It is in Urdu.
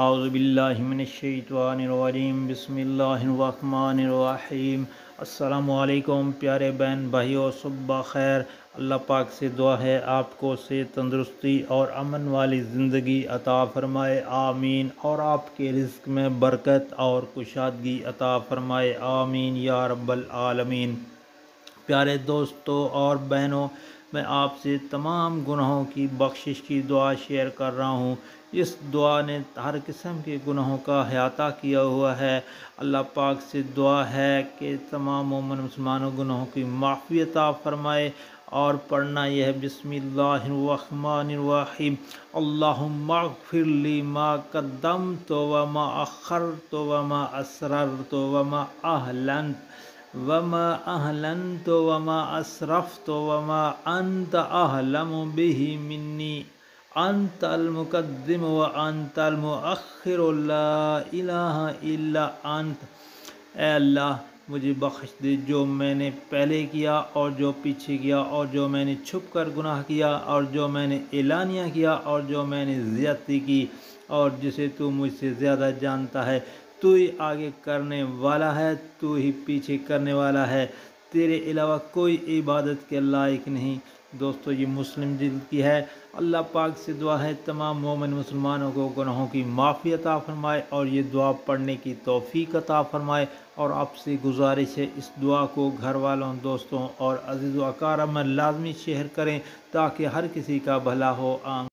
اعوذ باللہ من الشیطان الرجیم بسم اللہ الرحمن الرحیم۔ السلام علیکم پیارے بہن بھائیوں، صبح خیر۔ اللہ پاک سے دعا ہے آپ کو صحت، تندرستی اور امن والی زندگی عطا فرمائے، آمین، اور آپ کے رزق میں برکت اور کشادگی عطا فرمائے، آمین یا رب العالمین۔ پیارے دوستوں اور بہنوں، میں آپ سے تمام گناہوں کی بخشش کی دعا شیئر کر رہا ہوں۔ اس دعا نے ہر قسم کے گناہوں کا احاطہ کیا ہوا ہے۔ اللہ پاک سے دعا ہے کہ تمام مومن مسلمانوں گناہوں کی معافی عطا فرمائے، اور پڑھنا یہ ہے بسم اللہ الرحمن الرحیم۔ اللہم اغفر لی ما قدمت وما اخرت وما اسررت وما اعلنت وما اسرفت وما انت اعلم به منی، انت المقدم وانت المؤخر لا الہ الا انت۔ اے اللہ مجھے بخش دے جو میں نے پہلے کیا اور جو پیچھے کیا، اور جو میں نے چھپ کر گناہ کیا اور جو میں نے اعلانیہ کیا اور جو میں نے زیادتی کی، اور جسے تو مجھ سے زیادہ جانتا ہے۔ تو ہی آگے کرنے والا ہے، تو ہی پیچھے کرنے والا ہے، تیرے علاوہ کوئی عبادت کے لائق نہیں۔ دوستو یہ مسلم جلد کی ہے۔ اللہ پاک سے دعا ہے تمام مومن مسلمانوں کو گناہوں کی معافی عطا فرمائے اور یہ دعا پڑھنے کی توفیق عطا فرمائے، اور آپ سے گزارش ہے اس دعا کو گھر والوں، دوستوں اور عزیز و اقارب میں لازمی شیئر کریں تاکہ ہر کسی کا بھلا ہو، آمین۔